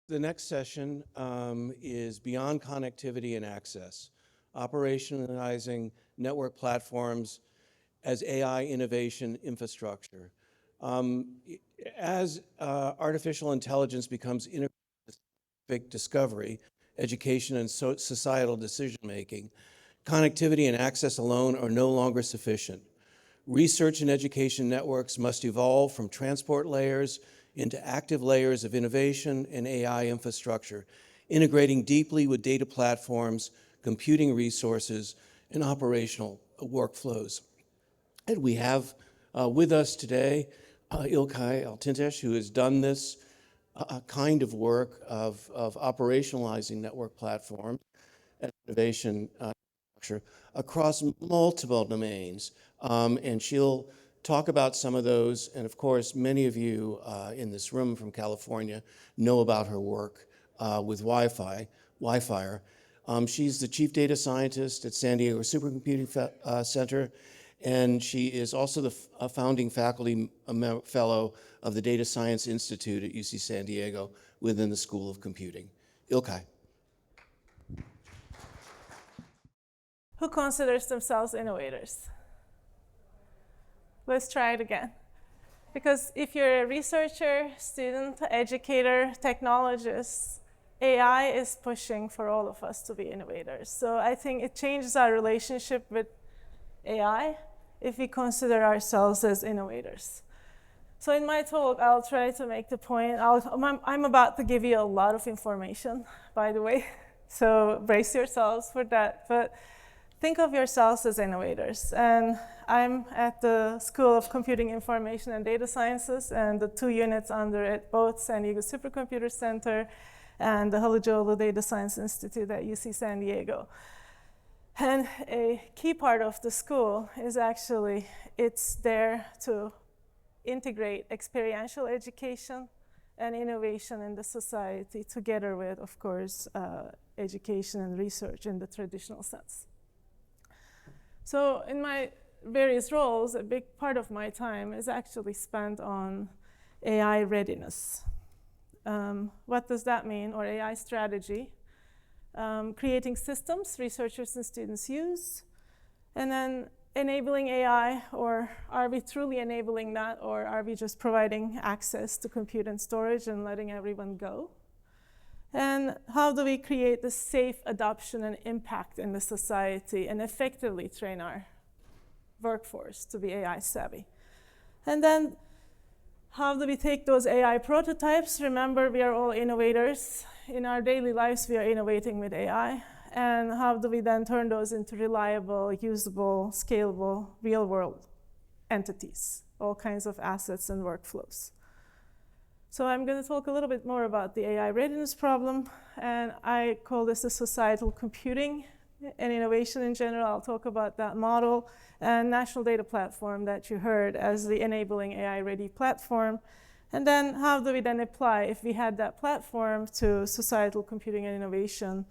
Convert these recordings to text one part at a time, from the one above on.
The next session is Beyond Connectivity and Access, Operationalizing Network Platforms as AI Innovation Infrastructure. As artificial intelligence becomes integrated with scientific discovery, education, and societal decision-making, connectivity and access alone are no longer sufficient. Research and education networks must evolve from transport layers into active layers of innovation and AI infrastructure, integrating deeply with data platforms, computing resources, and operational workflows. And we have with us today Ilkay Altintas, who has done this kind of work of operationalizing network platforms and innovation infrastructure across multiple domains. And she'll talk about some of those. And of course, many of you in this room from California know about her work with WIFIRE. She's the chief data scientist at San Diego Supercomputing Center, and she is also the founding faculty fellow of the Data Science Institute at UC San Diego within the School of Computing. Ilkay. Who considers themselves innovators? Let's try it again. Because if you're a researcher, student, educator, technologist, AI is pushing for all of us to be innovators. So I think it changes our relationship with AI if we consider ourselves as innovators. So in my talk, I'll try to make the point. I'm about to give you a lot of information, by the way. So brace yourselves for that. But think of yourselves as innovators. And I'm at the School of Computing, Information, and Data Sciences, and the two units under it, both San Diego Supercomputer Center and the Halajolu Data Science Institute at UC San Diego. And a key part of the school is actually, it's there to integrate experiential education and innovation in the society together with, of course, education and research in the traditional sense. So in my various roles, a big part of my time is actually spent on AI readiness. What does that mean? Or AI strategy. Creating systems researchers and students use, and then enabling AI, or are we truly enabling that, or are we just providing access to compute and storage and letting everyone go? And how do we create the safe adoption and impact in the society and effectively train our workforce to be AI savvy? And then how do we take those AI prototypes? Remember, we are all innovators. In our daily lives, we are innovating with AI. And how do we then turn those into reliable, usable, scalable, real-world entities, all kinds of assets and workflows? So I'm going to talk a little bit more about the AI readiness problem. And I call this the societal computing and innovation in general. I'll talk about that model and national data platform that you heard as the enabling AI-ready platform. And then how do we then apply, if we had that platform, to societal computing and innovation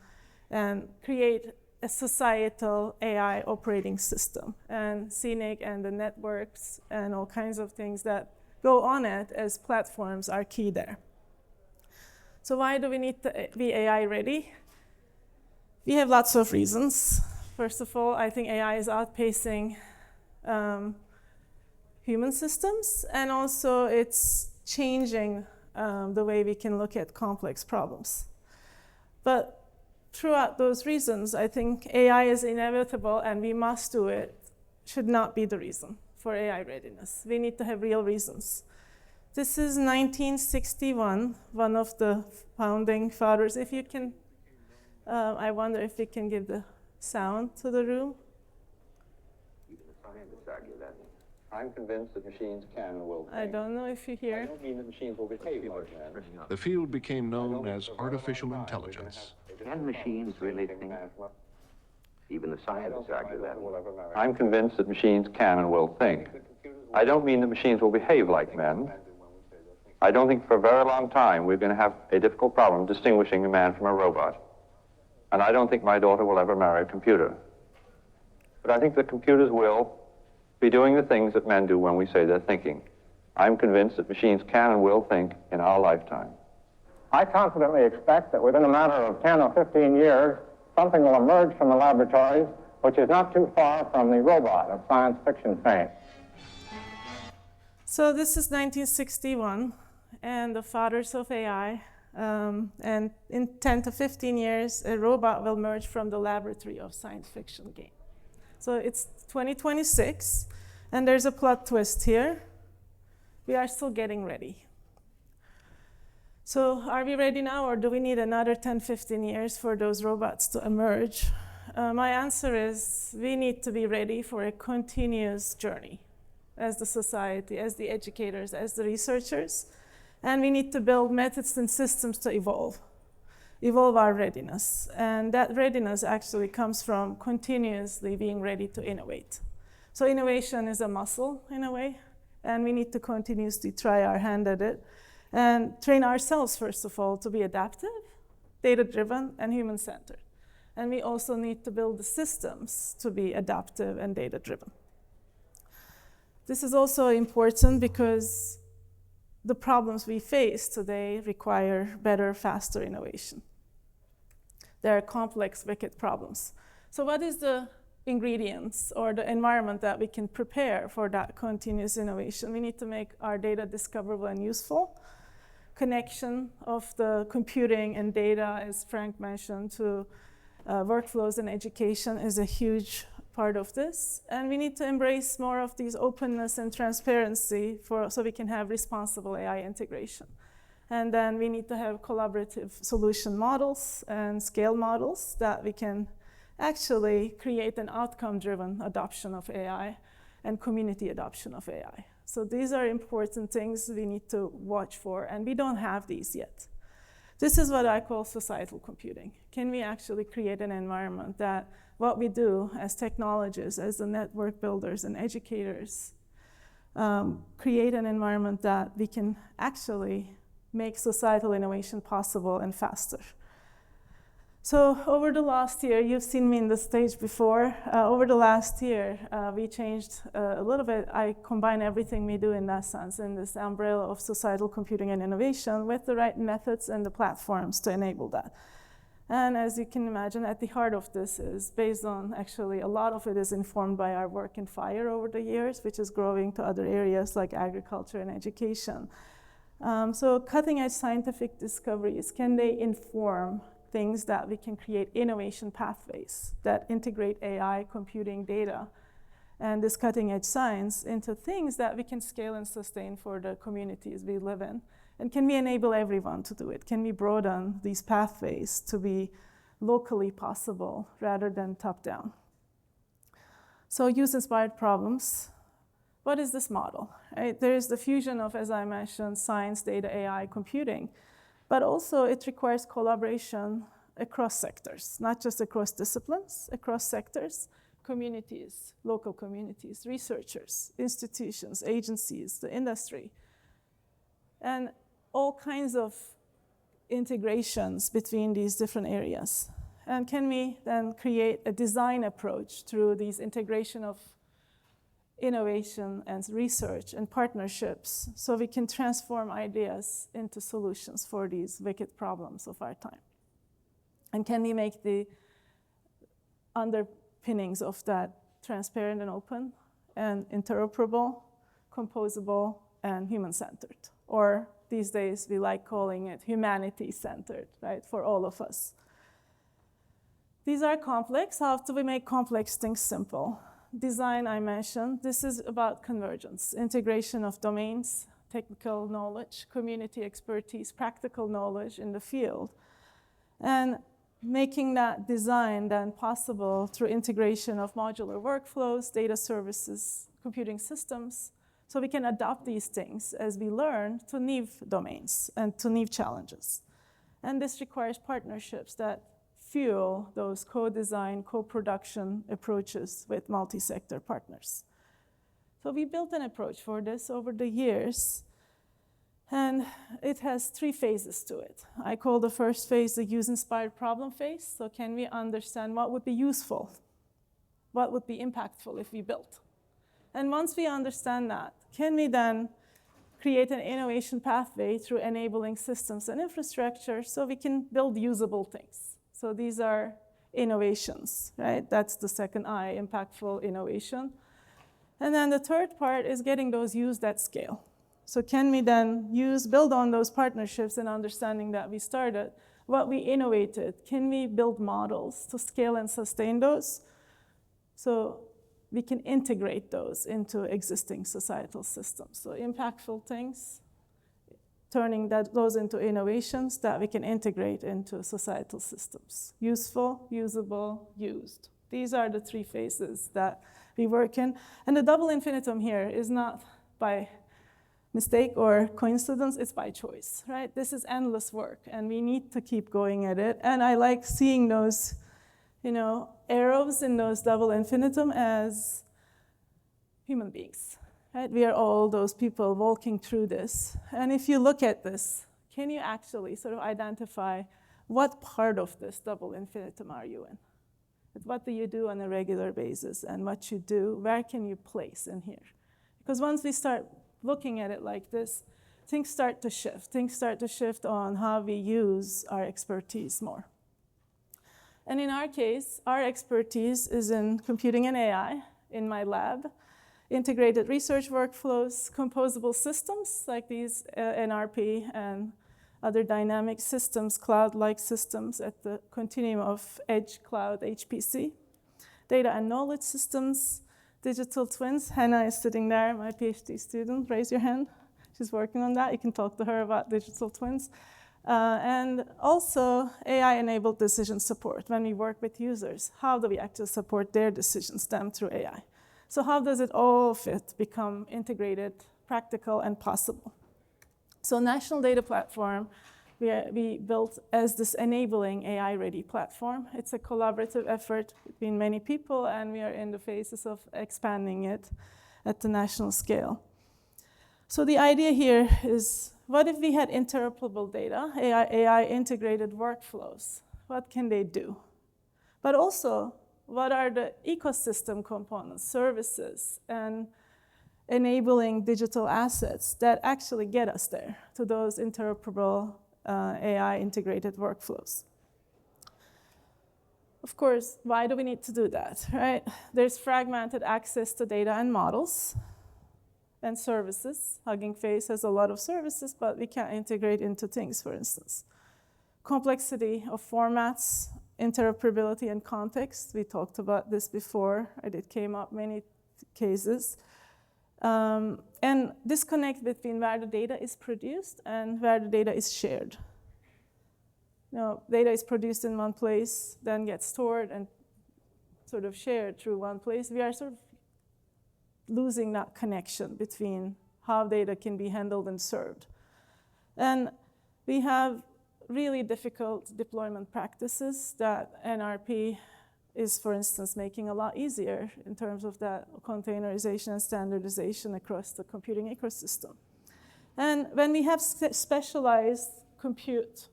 and create a societal AI operating system, and Cenic and the networks and all kinds of things that go on it as platforms are key there. So why do we need to be AI ready? We have lots of reasons. First of all, I think AI is outpacing human systems, and also it's changing the way we can look at complex problems. But throughout those reasons, I think AI is inevitable and we must do it, should not be the reason for AI readiness. We need to have real reasons. This is 1961, one of the founding fathers. If you can, I wonder if we can give the sound to the room. I'm convinced that machines can and will think. I don't know if you hear. I don't mean that machines will behave like men. The field became known as artificial intelligence. Can machines really think? Even the scientists argue that. I'm convinced that machines can and will think. I don't mean that machines will behave like men. I don't think for a very long time we're going to have a difficult problem distinguishing a man from a robot. And I don't think my daughter will ever marry a computer. But I think that computers will be doing the things that men do when we say they're thinking. I'm convinced that machines can and will think in our lifetime. I confidently expect that within a matter of 10 or 15 years, something will emerge from the laboratories which is not too far from the robot of science fiction fame. So this is 1961, and the fathers of AI. And in 10 to 15 years, a robot will emerge from the laboratory of science fiction game. So it's 2026, and there's a plot twist here. We are still getting ready. So are we ready now, or do we need another 10, 15 years for those robots to emerge? My answer is we need to be ready for a continuous journey as the society, as the educators, as the researchers. And we need to build methods and systems to evolve our readiness. And that readiness actually comes from continuously being ready to innovate. So innovation is a muscle in a way, and we need to continuously try our hand at it and train ourselves, first of all, to be adaptive, data-driven, and human-centered. And we also need to build the systems to be adaptive and data-driven. This is also important because the problems we face today require better, faster innovation. They are complex, wicked problems. So what is the ingredients or the environment that we can prepare for that continuous innovation? We need to make our data discoverable and useful. Connection of the computing and data, as Frank mentioned, to workflows and education is a huge part of this. And we need to embrace more of these openness and transparency so we can have responsible AI integration. And then we need to have collaborative solution models and scale models that we can actually create an outcome-driven adoption of AI and community adoption of AI. So these are important things we need to watch for, and we don't have these yet. This is what I call societal computing. Can we actually create an environment that what we do as technologists, as the network builders and educators, create an environment that we can actually make societal innovation possible and faster. So over the last year, you've seen me in the stage before. Over the last year, we changed a little bit. I combine everything we do in that sense, in this umbrella of societal computing and innovation, with the right methods and the platforms to enable that. And as you can imagine, at the heart of this is based on, actually, a lot of it is informed by our work in FIRE over the years, which is growing to other areas like agriculture and education. So cutting-edge scientific discoveries, can they inform things that we can create innovation pathways that integrate AI, computing, data, and this cutting-edge science into things that we can scale and sustain for the communities we live in? And can we enable everyone to do it? Can we broaden these pathways to be locally possible rather than top-down? So use-inspired problems. What is this model? Right? There is the fusion of, as I mentioned, science, data, AI, computing. But also, it requires collaboration across sectors, not just across disciplines, across sectors, communities, local communities, researchers, institutions, agencies, the industry, and all kinds of integrations between these different areas. And can we then create a design approach through these integration of innovation and research and partnerships so we can transform ideas into solutions for these wicked problems of our time? And can we make the underpinnings of that transparent and open and interoperable, composable, and human-centered? Or these days, we like calling it humanity-centered, right, for all of us. These are complex. How do we make complex things simple? Design, I mentioned. This is about convergence, integration of domains, technical knowledge, community expertise, practical knowledge in the field, and making that design then possible through integration of modular workflows, data services, computing systems, so we can adopt these things as we learn to new domains and to new challenges. And this requires partnerships that fuel those co-design, co-production approaches with multi-sector partners. So we built an approach for this over the years, and it has 3 phases to it. I call the first phase the use-inspired problem phase. So can we understand what would be useful? What would be impactful if we built? And once we understand that, can we then create an innovation pathway through enabling systems and infrastructure so we can build usable things. So these are innovations, right? That's the second I, impactful innovation. And then the third part is getting those used at scale. So can we then build on those partnerships and understanding that we started, what we innovated? Can we build models to scale and sustain those? So we can integrate those into existing societal systems. So impactful things, turning those into innovations that we can integrate into societal systems. Useful, usable, used. These are the three phases that we work in. And the double infinitum here is not by mistake or coincidence, it's by choice, right? This is endless work, and we need to keep going at it. And I like seeing those, arrows in those double infinitum as human beings, right? We are all those people walking through this. And if you look at this, can you actually sort of identify what part of this double infinitum are you in? What do you do on a regular basis, and what you do, where can you place in here? Because once we start looking at it like this, things start to shift. Things start to shift on how we use our expertise more. And in our case, our expertise is in computing and AI in my lab, integrated research workflows, composable systems like these NRP and other dynamic systems, cloud-like systems at the continuum of edge, cloud, HPC, data and knowledge systems, digital twins. Hannah is sitting there, my PhD student. Raise your hand. She's working on that. You can talk to her about digital twins. And also AI-enabled decision support. When we work with users, how do we actually support their decisions, them through AI? So how does it all fit, become integrated, practical, and possible? So National Data Platform, we built as this enabling AI-ready platform. It's a collaborative effort between many people, and we are in the phases of expanding it at the national scale. So the idea here is, what if we had interoperable data, AI integrated workflows? What can they do? But also, what are the ecosystem components, services, and enabling digital assets that actually get us there to those interoperable AI integrated workflows? Of course, why do we need to do that, right? There's fragmented access to data and models and services. Hugging Face has a lot of services, but we can't integrate into things, for instance. Complexity of formats, interoperability and context. We talked about this before, and it came up many cases. And disconnect between where the data is produced and where the data is shared. Data is produced in one place, then gets stored and sort of shared through one place. We are sort of losing that connection between how data can be handled and served. And we have really difficult deployment practices that NRP is, for instance, making a lot easier in terms of that containerization and standardization across the computing ecosystem. And when we have specialized compute,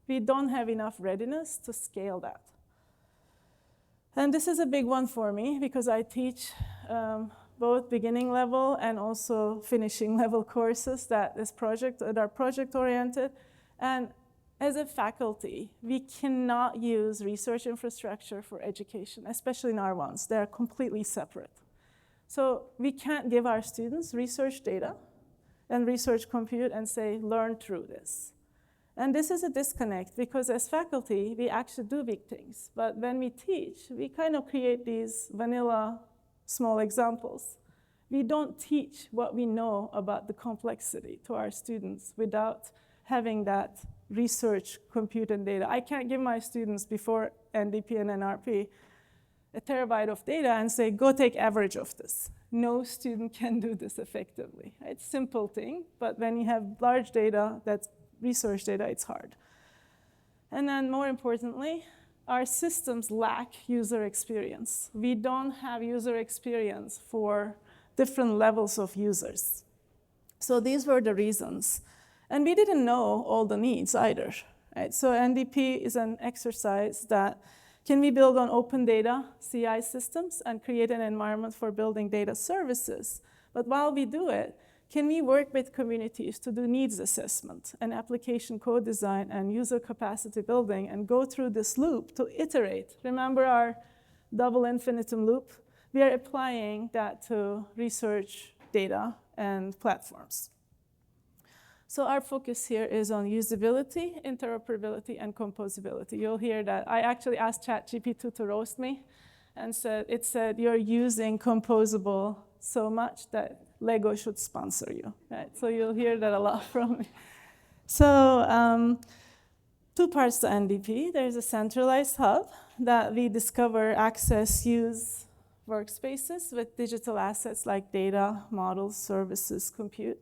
we don't have enough readiness to scale that. And this is a big one for me because I teach both beginning level and also finishing level courses that are project-oriented. And as a faculty, we cannot use research infrastructure for education, especially in our ones. They're completely separate. So we can't give our students research data and research compute and say, learn through this. And this is a disconnect because as faculty, we actually do big things. But when we teach, we kind of create these vanilla small examples. We don't teach what we know about the complexity to our students without having that research, compute, and data. I can't give my students before NDP and NRP a terabyte of data and say, go take average of this. No student can do this effectively. It's a simple thing, but when you have large data, that's research data, it's hard. And then more importantly, our systems lack user experience. We don't have user experience for different levels of users. So these were the reasons. And we didn't know all the needs either, right? So NDP is an exercise that can we build on open data CI systems and create an environment for building data services? But while we do it, can we work with communities to do needs assessment and application code design and user capacity building and go through this loop to iterate? Remember our double infinitum loop? We are applying that to research data and platforms. So our focus here is on usability, interoperability, and composability. You'll hear that. I actually asked ChatGPT to roast me, and it said, you're using composable so much that Lego should sponsor you, right? So you'll hear that a lot from me. So 2 parts to NDP. There's a centralized hub that we discover, access, use workspaces with digital assets like data, models, services, compute.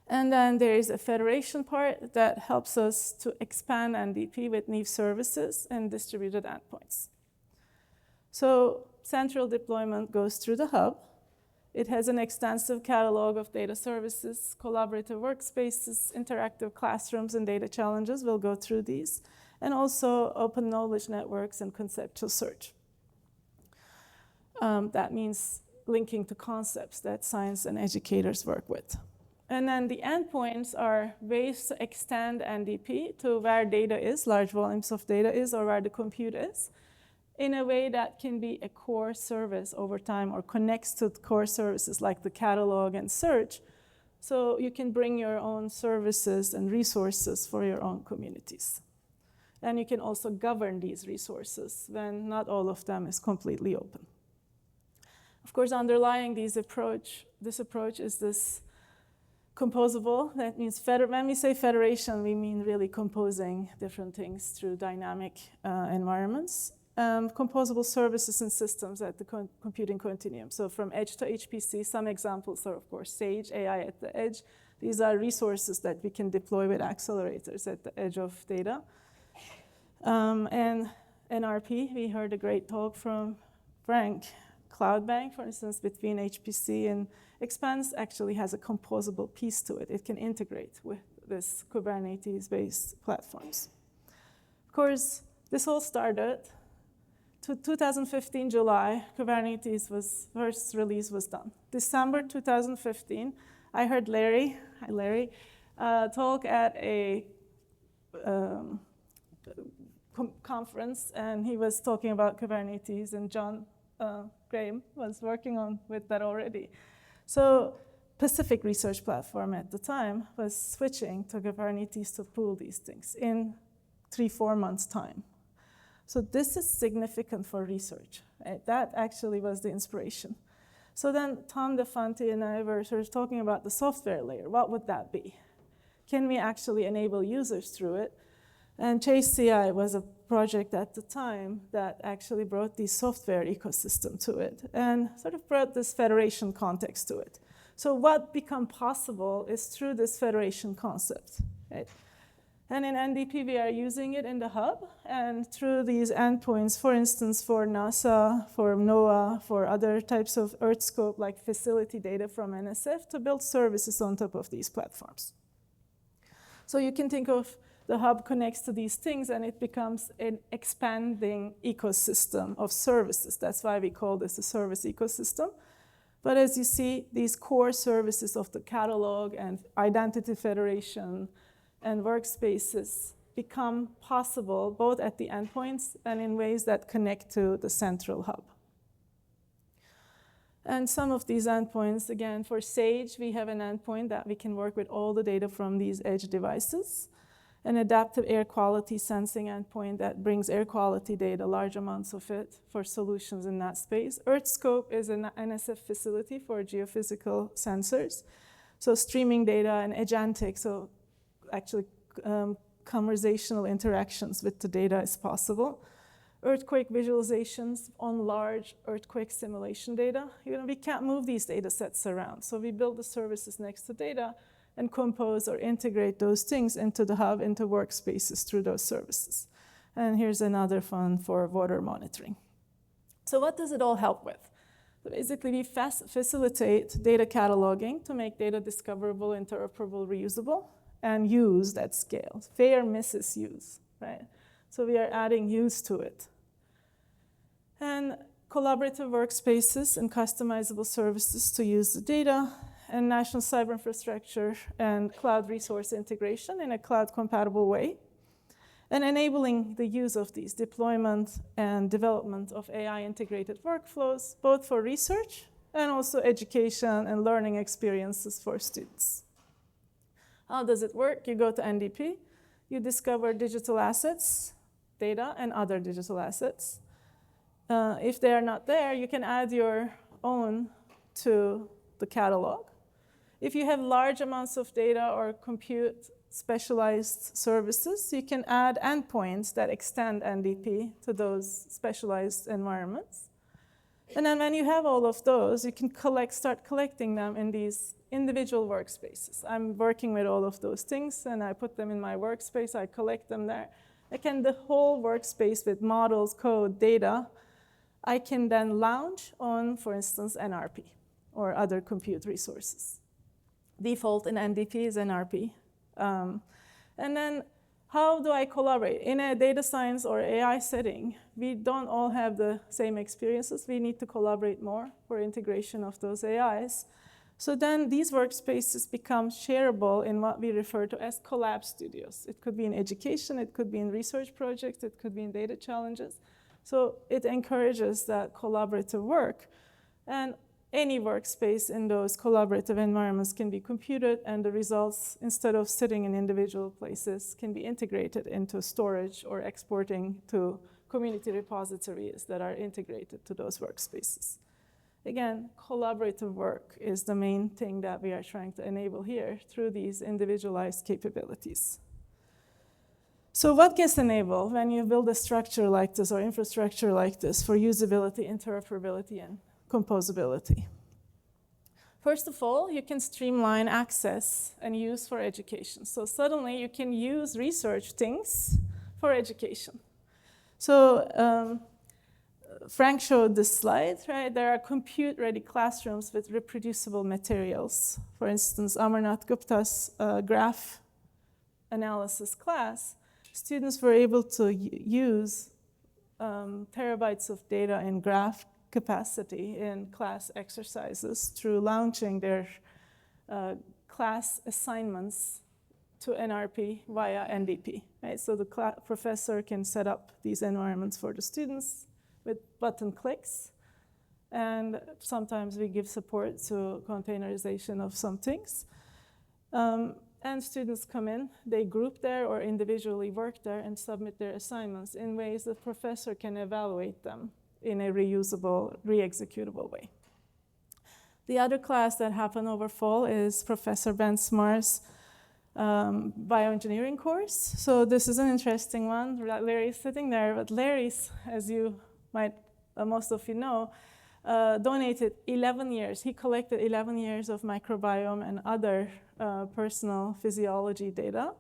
And then there is a federation part that helps us to expand NDP with new services and distributed endpoints. So central deployment goes through the hub. It has an extensive catalog of data services, collaborative workspaces, interactive classrooms, and data challenges. We'll go through these. And also open knowledge networks and conceptual search. That means linking to concepts that science and educators work with. And then the endpoints are ways to extend NDP to where data is, large volumes of data is, or where the compute is, in a way that can be a core service over time or connects to core services like the catalog and search. So you can bring your own services and resources for your own communities. And you can also govern these resources when not all of them is completely open. Of course, underlying this approach is this composable. That means when we say federation, we mean really composing different things through dynamic environments. Composable services and systems at the computing continuum. So from edge to HPC, some examples are, of course, Sage, AI at the edge. These are resources that we can deploy with accelerators at the edge of data. And NRP, we heard a great talk from Frank. Cloud Bank, for instance, between HPC and Expanse actually has a composable piece to it. It can integrate with this Kubernetes-based platforms. Of course, this all started to 2015 July. Kubernetes first release was done. December 2015, I heard Larry talk at a conference, and he was talking about Kubernetes, and John Graham was working with that already. So Pacific Research Platform at the time was switching to Kubernetes to pool these things in 3-4 months' time. So this is significant for research. Right? That actually was the inspiration. So then Tom DeFanti and I were sort of talking about the software layer. What would that be? Can we actually enable users through it? And Chase CI was a project at the time that actually brought the software ecosystem to it and sort of brought this federation context to it. So what become possible is through this federation concept, right? And in NDP, we are using it in the hub and through these endpoints, for instance, for NASA, for NOAA, for other types of Earth scope like facility data from NSF to build services on top of these platforms. So you can think of the hub connects to these things, and it becomes an expanding ecosystem of services. That's why we call this a service ecosystem. But as you see, these core services of the catalog and identity federation and workspaces become possible both at the endpoints and in ways that connect to the central hub. And some of these endpoints, again, for Sage, we have an endpoint that we can work with all the data from these edge devices. An adaptive air quality sensing endpoint that brings air quality data, large amounts of it, for solutions in that space. EarthScope is an NSF facility for geophysical sensors. So streaming data and agentic, so actually conversational interactions with the data is possible. Earthquake visualizations on large earthquake simulation data. We can't move these data sets around, so we build the services next to data and compose or integrate those things into the hub, into workspaces through those services. And here's another fun for water monitoring. So what does it all help with? So basically, we facilitate data cataloging to make data discoverable, interoperable, reusable, and used at scale. Fair misuse, right? So we are adding use to it. And collaborative workspaces and customizable services to use the data, and national cyber infrastructure and cloud resource integration in a cloud-compatible way, and enabling the use of these deployment and development of AI-integrated workflows, both for research and also education and learning experiences for students. How does it work? You go to NDP, you discover digital assets, data, and other digital assets. If they are not there, you can add your own to the catalog. If you have large amounts of data or compute specialized services, you can add endpoints that extend NDP to those specialized environments. And then when you have all of those, you can start collecting them in these individual workspaces. I'm working with all of those things, and I put them in my workspace. I collect them there. Again, the whole workspace with models, code, data, I can then launch on, for instance, NRP or other compute resources. Default in NDP is NRP. And then how do I collaborate? In a data science or AI setting, we don't all have the same experiences. We need to collaborate more for integration of those AIs. So then these workspaces become shareable in what we refer to as collab studios. It could be in education, it could be in research projects, it could be in data challenges. So it encourages that collaborative work. And any workspace in those collaborative environments can be computed, and the results, instead of sitting in individual places, can be integrated into storage or exporting to community repositories that are integrated to those workspaces. Again, collaborative work is the main thing that we are trying to enable here through these individualized capabilities. So what gets enabled when you build a structure like this or infrastructure like this for usability, interoperability, and composability? First of all, you can streamline access and use for education. So suddenly you can use research things for education. So Frank showed this slide, right? There are compute-ready classrooms with reproducible materials. For instance, Amarnath Gupta's graph analysis class, students were able to use terabytes of data in graph capacity in class exercises through launching their class assignments to NRP via NDP. Right? So the professor can set up these environments for the students with button clicks. And sometimes we give support to containerization of some things. And students come in, they group there or individually work there and submit their assignments in ways the professor can evaluate them in a reusable, re-executable way. The other class that happened over fall is Professor Ben Smar's bioengineering course. So this is an interesting one. Larry's sitting there, but Larry's, as you might, most of you know, donated 11 years. He collected 11 years of microbiome and other personal physiology data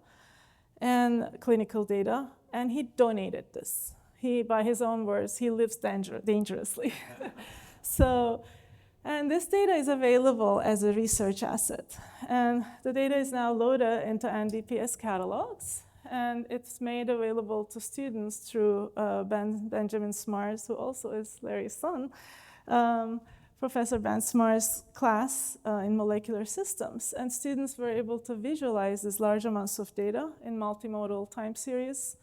and clinical data, and he donated this. He, by his own words, he lives dangerously. So, and this data is available as a research asset. And the data is now loaded into NDPS catalogs, and it's made available to students through Benjamin Smars, who also is Larry's son, Professor Ben Smar's class in molecular systems. And students were able to visualize these large amounts of data in multimodal time series,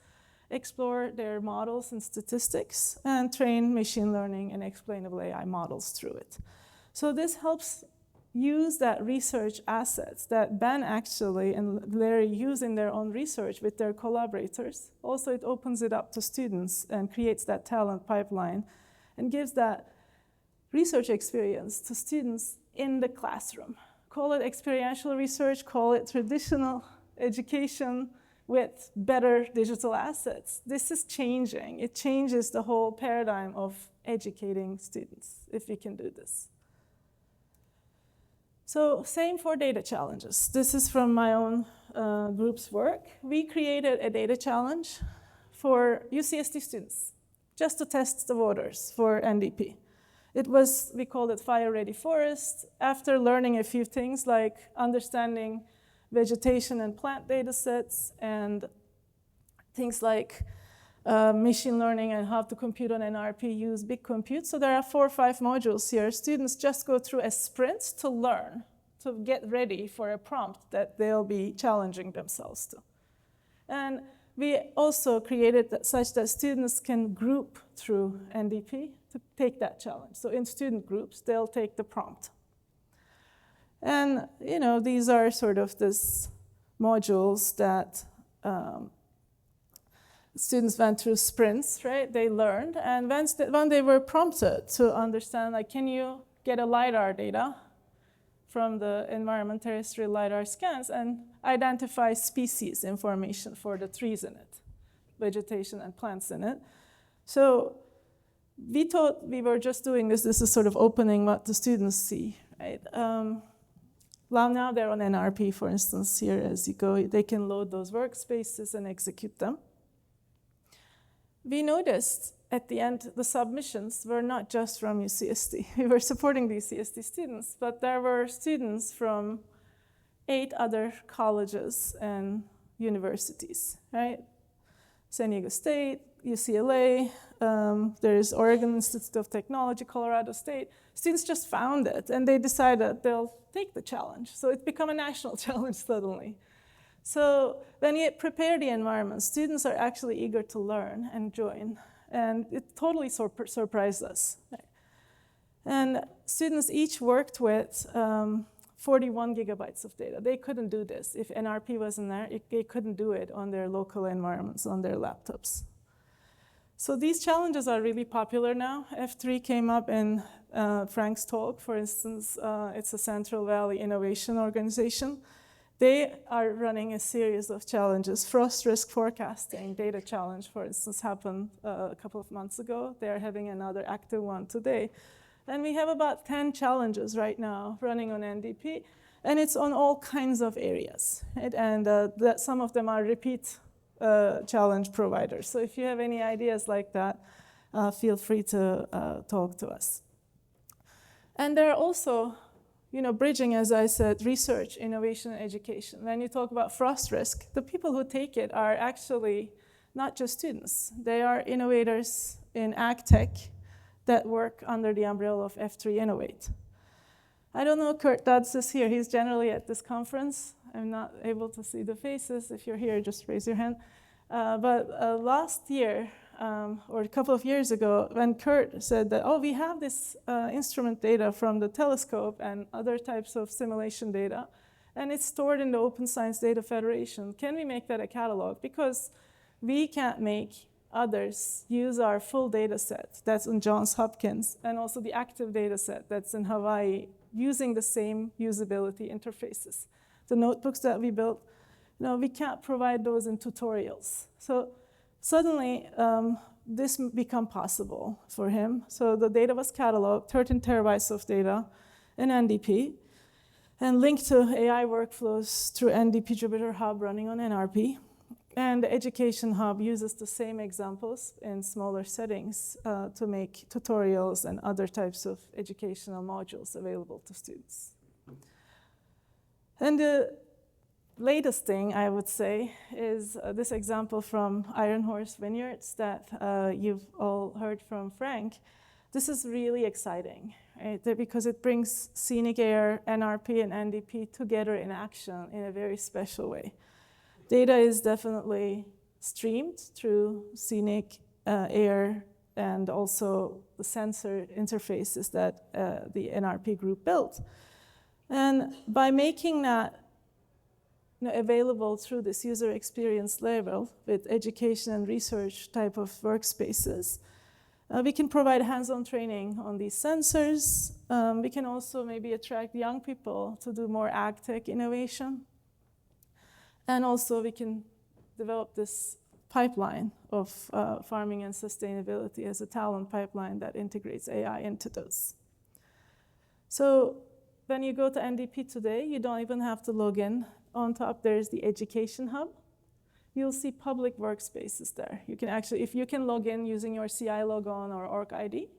explore their models and statistics, and train machine learning and explainable AI models through it. So this helps use that research assets that Ben actually and Larry use in their own research with their collaborators. Also, it opens it up to students and creates that talent pipeline and gives that research experience to students in the classroom. Call it experiential research, call it traditional education with better digital assets. This is changing. It changes the whole paradigm of educating students if we can do this. So same for data challenges. This is from my own group's work. We created a data challenge for UCSD students just to test the waters for NDP. It was, we called it Fire-Ready Forest. After learning a few things like understanding vegetation and plant data sets and things like machine learning and how to compute on NRP, use big compute. So there are 4 or 5 modules here. Students just go through a sprint to learn to get ready for a prompt that they'll be challenging themselves to. And we also created such that students can group through NDP to take that challenge. So in student groups, they'll take the prompt. And these are sort of these modules that students went through sprints, right? They learned, and when they were prompted to understand, like, can you get a LiDAR data from the environment terrestrial LiDAR scans and identify species information for the trees in it, vegetation and plants in it. So we thought we were just doing this. This is sort of opening what the students see, right? Well, now they're on NRP, for instance, here as you go. They can load those workspaces and execute them. We noticed at the end the submissions were not just from UCSD. We were supporting the UCSD students, but there were students from 8 other colleges and universities, right? San Diego State, UCLA, there's Oregon Institute of Technology, Colorado State. Students just found it, and they decided they'll take the challenge. So it's become a national challenge suddenly. So when you prepare the environment, students are actually eager to learn and join. And it totally surprised us. And students each worked with 41 gigabytes of data. They couldn't do this. If NRP wasn't there, they couldn't do it on their local environments, on their laptops. So these challenges are really popular now. F3 came up in Frank's talk, for instance. It's a Central Valley Innovation Organization. They are running a series of challenges. Frost risk forecasting data challenge, for instance, happened a couple of months ago. They're having another active one today. And we have about 10 challenges right now running on NDP, and it's on all kinds of areas. Right? And some of them are repeat challenge providers. So if you have any ideas like that, feel free to talk to us. And there are also bridging, as I said, research, innovation, and education. When you talk about frost risk, the people who take it are actually not just students. They are innovators in ag tech that work under the umbrella of F3 Innovate. I don't know, Kurt Dodds is here. He's generally at this conference. I'm not able to see the faces. If you're here, just raise your hand. But last year, or a couple of years ago, when Kurt said that, we have this instrument data from the telescope and other types of simulation data, and it's stored in the Open Science Data Federation. Can we make that a catalog? Because we can't make others use our full data set that's in Johns Hopkins, and also the active data set that's in Hawaii, using the same usability interfaces. The notebooks that we built, we can't provide those in tutorials. So suddenly, this became possible for him. So the data was cataloged, 13 terabytes of data in NDP, and linked to AI workflows through NDP Jupyter Hub running on NRP. And the Education Hub uses the same examples in smaller settings to make tutorials and other types of educational modules available to students. And the latest thing I would say is this example from Iron Horse Vineyards that you've all heard from Frank. This is really exciting, right? Because it brings Cenic Air, NRP, and NDP together in action in a very special way. Data is definitely streamed through Cenic Air and also the sensor interfaces that the NRP group built. And by making that available through this user experience level with education and research type of workspaces, we can provide hands-on training on these sensors. We can also maybe attract young people to do more ag tech innovation. And also we can develop this pipeline of farming and sustainability as a talent pipeline that integrates AI into those. So when you go to NDP today, you don't even have to log in. On top, there's the Education Hub. You'll see public workspaces there. You can actually, if you can log in using your CI logon or Org ID,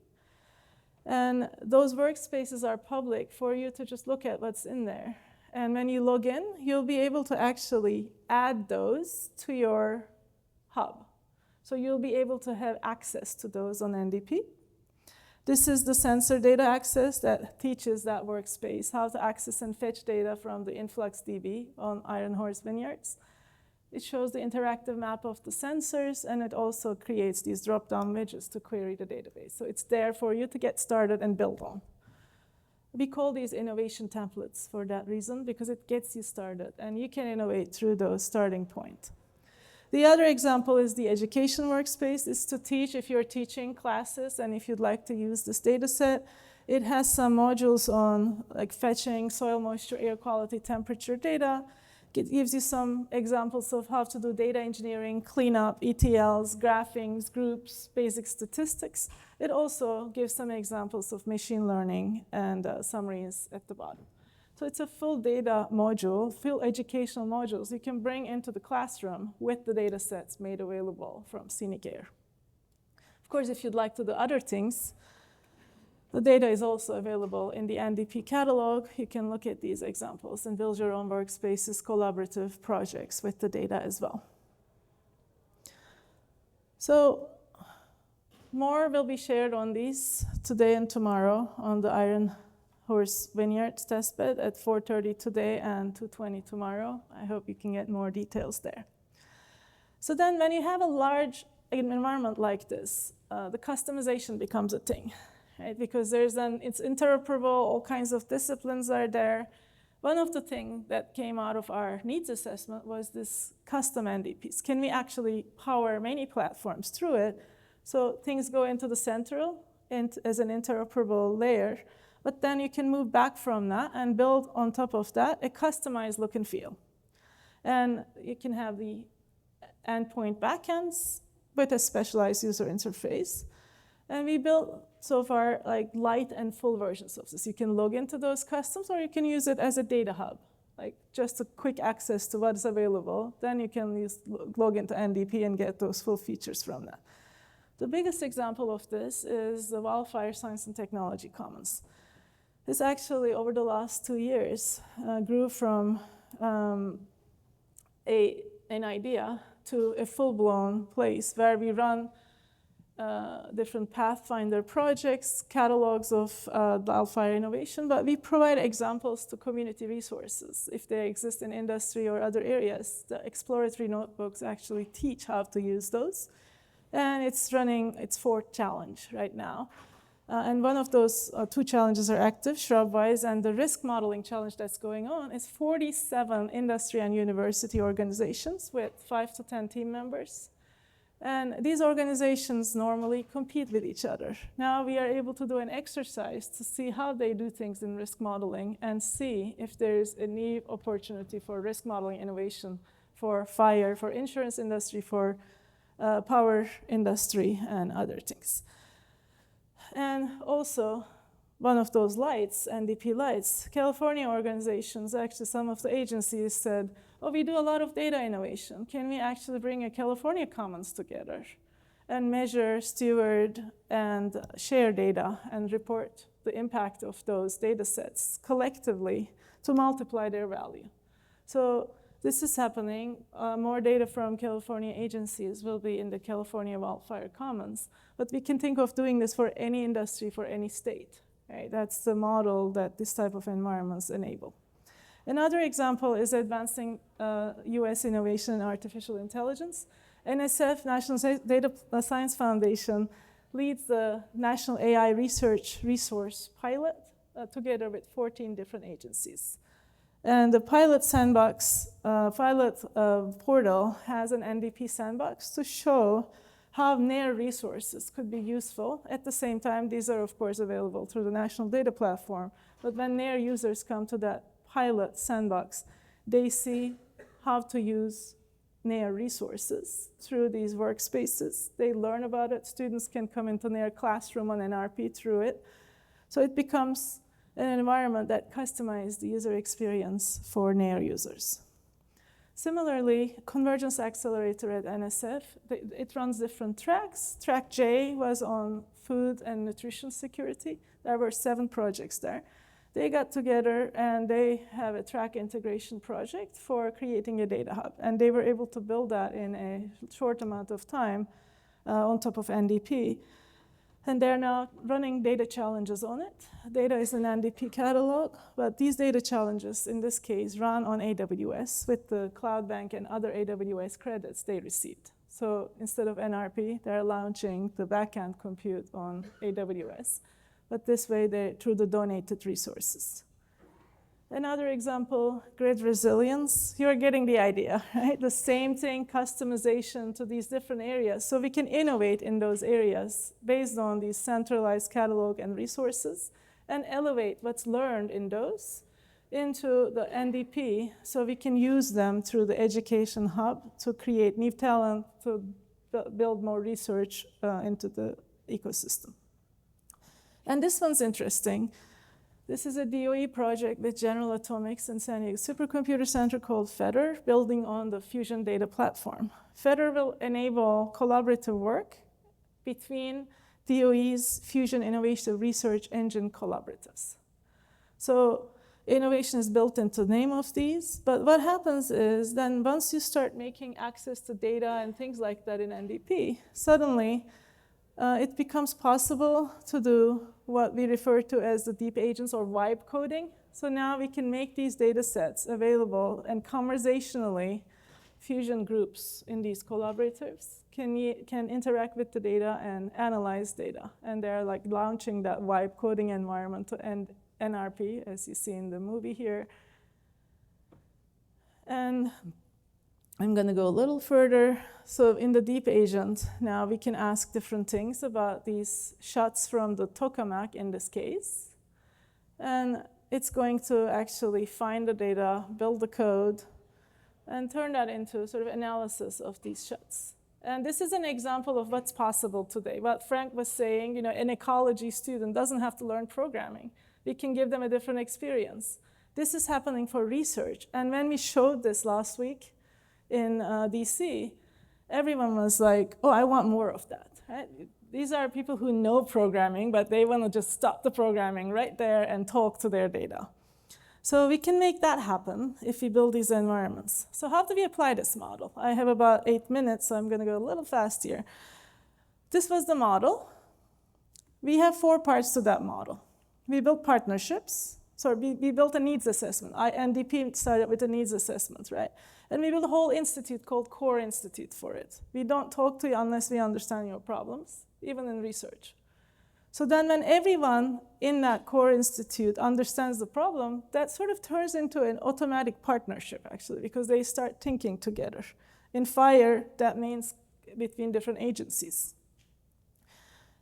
and those workspaces are public for you to just look at what's in there. And when you log in, you'll be able to actually add those to your hub. So you'll be able to have access to those on NDP. This is the sensor data access that teaches that workspace how to access and fetch data from the InfluxDB on Iron Horse Vineyards. It shows the interactive map of the sensors, and it also creates these drop-down widgets to query the database. So it's there for you to get started and build on. We call these innovation templates for that reason, because it gets you started, and you can innovate through those starting points. The other example is the education workspace. It's to teach if you're teaching classes and if you'd like to use this data set. It has some modules on like fetching soil moisture, air quality, temperature data. It gives you some examples of how to do data engineering, cleanup, ETLs, graphings, groups, basic statistics. It also gives some examples of machine learning and summaries at the bottom. So it's a full data module, full educational modules you can bring into the classroom with the data sets made available from Cenic Air. Of course, if you'd like to do other things, the data is also available in the NDP catalog. You can look at these examples and build your own workspaces, collaborative projects with the data as well. So more will be shared on these today and tomorrow on the Iron Horse Vineyards testbed at 4:30 today and 2:20 tomorrow. I hope you can get more details there. So then when you have a large environment like this, the customization becomes a thing, right? Because it's interoperable, all kinds of disciplines are there. One of the things that came out of our needs assessment was this custom NDPs. Can we actually power many platforms through it? So things go into the central as an interoperable layer, but then you can move back from that and build on top of that a customized look and feel. And you can have the endpoint backends with a specialized user interface. And we built so far like light and full versions of this. You can log into those customs, or you can use it as a data hub, like just a quick access to what is available. Then you can log into NDP and get those full features from that. The biggest example of this is the WIFIRE Science and Technology Commons. This actually, over the last 2 years, grew from an idea to a full-blown place where we run different Pathfinder projects, catalogs of wildfire innovation, but we provide examples to community resources. If they exist in industry or other areas, the exploratory notebooks actually teach how to use those. And it's running its 4th challenge right now. And one of those 2 challenges are active, shrub-wise, and the risk modeling challenge that's going on is 47 industry and university organizations with 5 to 10 team members. And these organizations normally compete with each other. Now we are able to do an exercise to see how they do things in risk modeling and see if there's a new opportunity for risk modeling innovation for fire, for insurance industry, for power industry, and other things. And also, one of those lights, NDP lights, California organizations, actually some of the agencies said, oh, we do a lot of data innovation. Can we actually bring a California Commons together and measure, steward, and share data and report the impact of those data sets collectively to multiply their value? So this is happening. More data from California agencies will be in the California Wildfire Commons. But we can think of doing this for any industry, for any state. Right? That's the model that this type of environments enable. Another example is advancing US innovation in artificial intelligence. NSF, National Data Science Foundation, leads the National AI Research Resource Pilot together with 14 different agencies. And the pilot sandbox, portal has an NDP sandbox to show how NAIR resources could be useful. At the same time, these are of course available through the National Data Platform. But when NAIR users come to that pilot sandbox, they see how to use NAIR resources through these workspaces. They learn about it. Students can come into NAIR classroom on NRP through it. So it becomes an environment that customizes the user experience for NAIR users. Similarly, Convergence Accelerator at NSF, it runs different tracks. Track J was on food and nutrition security. There were 7 projects there. They got together and they have a track integration project for creating a data hub. And they were able to build that in a short amount of time on top of NDP. And they're now running data challenges on it. Data is an NDP catalog, but these data challenges, in this case, run on AWS with the Cloud Bank and other AWS credits they received. So instead of NRP, they're launching the backend compute on AWS. But this way, they're through the donated resources. Another example, grid resilience. You're getting the idea, right? The same thing, customization to these different areas. So we can innovate in those areas based on these centralized catalog and resources and elevate what's learned in those into the NDP so we can use them through the education hub to create new talent, to build more research into the ecosystem. And this one's interesting. This is a DOE project with General Atomics and Cenic supercomputer center called FEDER, building on the Fusion Data Platform. FEDER will enable collaborative work between DOE's Fusion Innovation Research Engine collaboratives. So innovation is built into the name of these, but what happens is then once you start making access to data and things like that in NDP, suddenly it becomes possible to do what we refer to as the deep agents or vibe coding. So now we can make these data sets available and conversationally Fusion groups in these collaborators can interact with the data and analyze data. And they're like launching that vibe coding environment to end NRP, as you see in the movie here. And I'm going to go a little further. So in the deep agent, now we can ask different things about these shots from the tokamak in this case. And it's going to actually find the data, build the code, and turn that into sort of analysis of these shots. And this is an example of what's possible today. What Frank was saying, you know, an ecology student doesn't have to learn programming. We can give them a different experience. This is happening for research. And when we showed this last week in DC, everyone was like, oh, I want more of that. Right? These are people who know programming, but they want to just stop the programming right there and talk to their data. So we can make that happen if we build these environments. So how do we apply this model? I have about 8 minutes, so I'm going to go a little fast here. This was the model. We have 4 parts to that model. We built partnerships. So we built a needs assessment. NDP started with a needs assessment, right? And we built a whole institute called Core Institute for it. We don't talk to you unless we understand your problems, even in research. So then when everyone in that Core Institute understands the problem, that sort of turns into an automatic partnership, actually, because they start thinking together. In FIRE, that means between different agencies.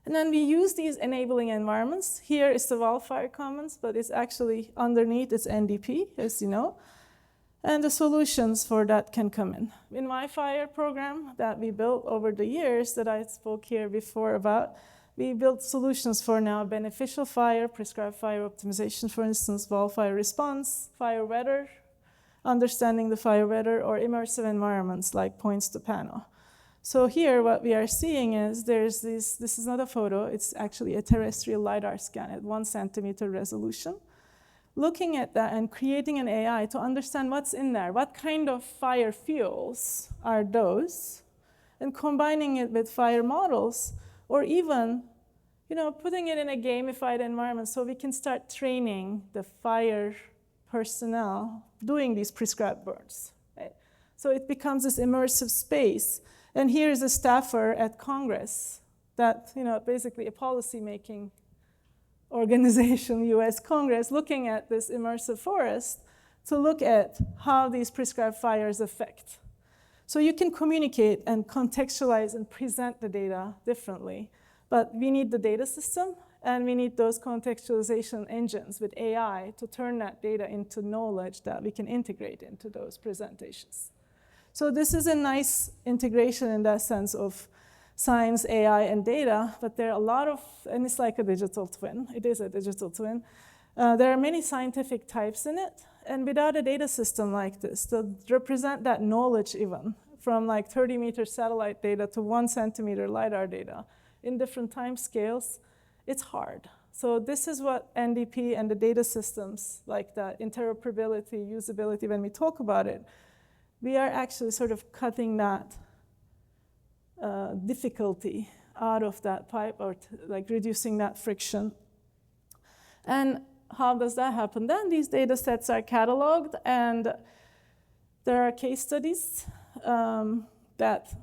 And then we use these enabling environments. Here is the wildfire commons, but it's actually underneath, it's NDP, as you know. And the solutions for that can come in. In WIFIRE program that we built over the years that I spoke here before about, we built solutions for now beneficial fire, prescribed fire optimization, for instance, wildfire response, fire weather, understanding the fire weather, or immersive environments like points to panel. So here, what we are seeing is there's this is not a photo, it's actually a terrestrial LiDAR scan at 1 centimeter resolution. Looking at that and creating an AI to understand what's in there, what kind of fire fuels are those, and combining it with fire models, or even, you know, putting it in a gamified environment so we can start training the fire personnel doing these prescribed burns. Right? So it becomes this immersive space. And here is a staffer at Congress that, you know, basically a policy-making organization, US Congress, looking at this immersive forest to look at how these prescribed fires affect. So you can communicate and contextualize and present the data differently, but we need the data system and we need those contextualization engines with AI to turn that data into knowledge that we can integrate into those presentations. So this is a nice integration in that sense of science, AI, and data, but there are a lot of, and it's like a digital twin. It is a digital twin. There are many scientific types in it, and without a data system like this, to represent that knowledge even, from like 30-meter satellite data to 1 centimeter LiDAR data in different time scales, it's hard. So this is what NDP and the data systems, like that interoperability, usability, when we talk about it, we are actually sort of cutting that difficulty out of that pipe, or like reducing that friction. And how does that happen? Then these data sets are cataloged, and there are case studies that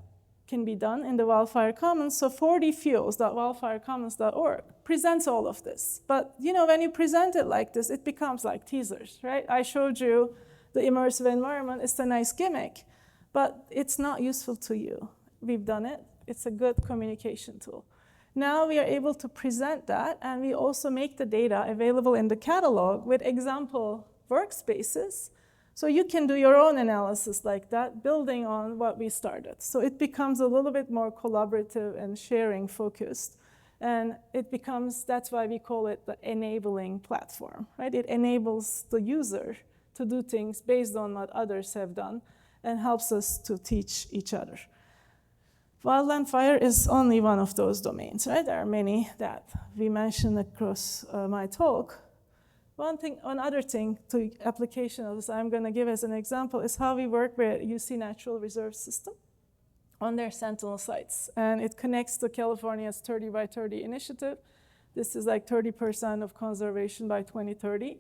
can be done in the WildFire Commons. So 40fuels.wildfirecommons.org presents all of this. But when you present it like this, it becomes like teasers, right? I showed you the immersive environment. It's a nice gimmick, but it's not useful to you. We've done it. It's a good communication tool. Now we are able to present that, and we also make the data available in the catalog with example workspaces. So you can do your own analysis like that, building on what we started. So it becomes a little bit more collaborative and sharing focused. And it becomes, that's why we call it the enabling platform, right? It enables the user to do things based on what others have done and helps us to teach each other. Wildland fire is only one of those domains, right? There are many that we mentioned across my talk. One other thing to application of this I'm going to give as an example is how we work with UC Natural Reserve System on their Sentinel sites. And it connects to California's 30 by 30 initiative. This is like 30% of conservation by 2030.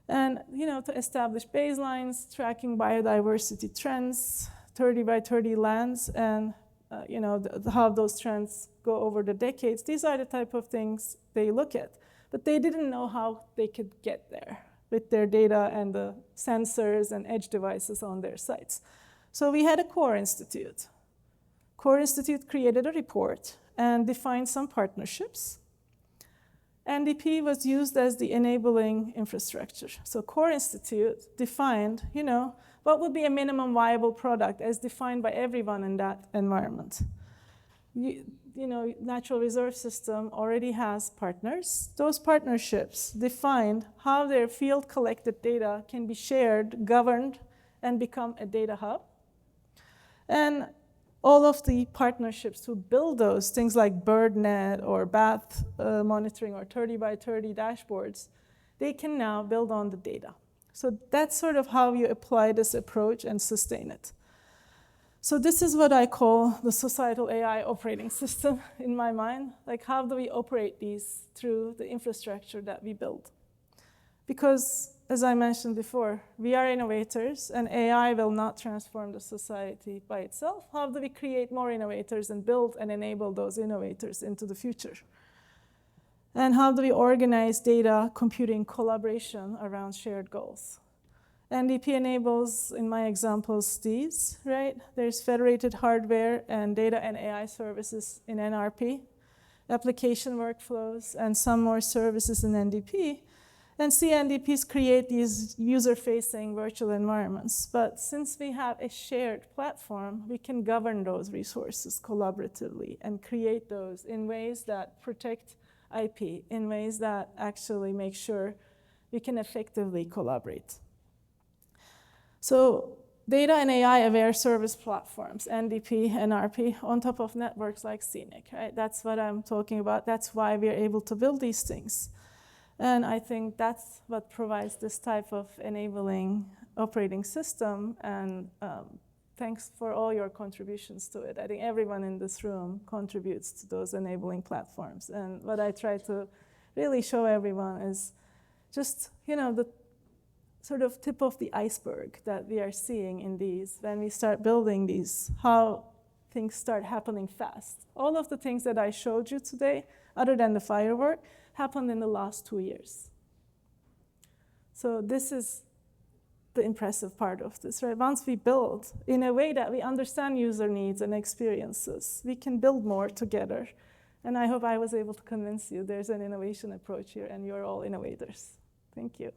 And to establish baselines, tracking biodiversity trends, 30 by 30 lands, and how those trends go over the decades. These are the type of things they look at. But they didn't know how they could get there with their data and the sensors and edge devices on their sites. So we had a core institute. Core Institute created a report and defined some partnerships. NDP was used as the enabling infrastructure. So Core Institute defined, what would be a minimum viable product as defined by everyone in that environment. Natural Reserve System already has partners. Those partnerships defined how their field collected data can be shared, governed, and become a data hub. And all of the partnerships to build those, things like BirdNet or bath monitoring or 30 by 30 dashboards, they can now build on the data. So that's sort of how you apply this approach and sustain it. So this is what I call the societal AI operating system in my mind. Like, how do we operate these through the infrastructure that we build? Because, as I mentioned before, we are innovators, and AI will not transform the society by itself. How do we create more innovators and build and enable those innovators into the future? And how do we organize data, computing, collaboration around shared goals? NDP enables, in my examples, these, right? There's federated hardware and data and AI services in NRP, application workflows, and some more services in NDP. And CNDPs create these user-facing virtual environments. But since we have a shared platform, we can govern those resources collaboratively and create those in ways that protect IP, in ways that actually make sure we can effectively collaborate. So data and AI-aware service platforms, NDP, NRP, on top of networks like Cenic, right? That's what I'm talking about. That's why we're able to build these things. And I think that's what provides this type of enabling operating system. And thanks for all your contributions to it. I think everyone in this room contributes to those enabling platforms. And what I try to really show everyone is just, the sort of tip of the iceberg that we are seeing in these when we start building these, how things start happening fast. All of the things that I showed you today, other than the firework, happened in the last 2 years. So this is the impressive part of this, right? Once we build in a way that we understand user needs and experiences, we can build more together. And I hope I was able to convince you there's an innovation approach here and you're all innovators. Thank you.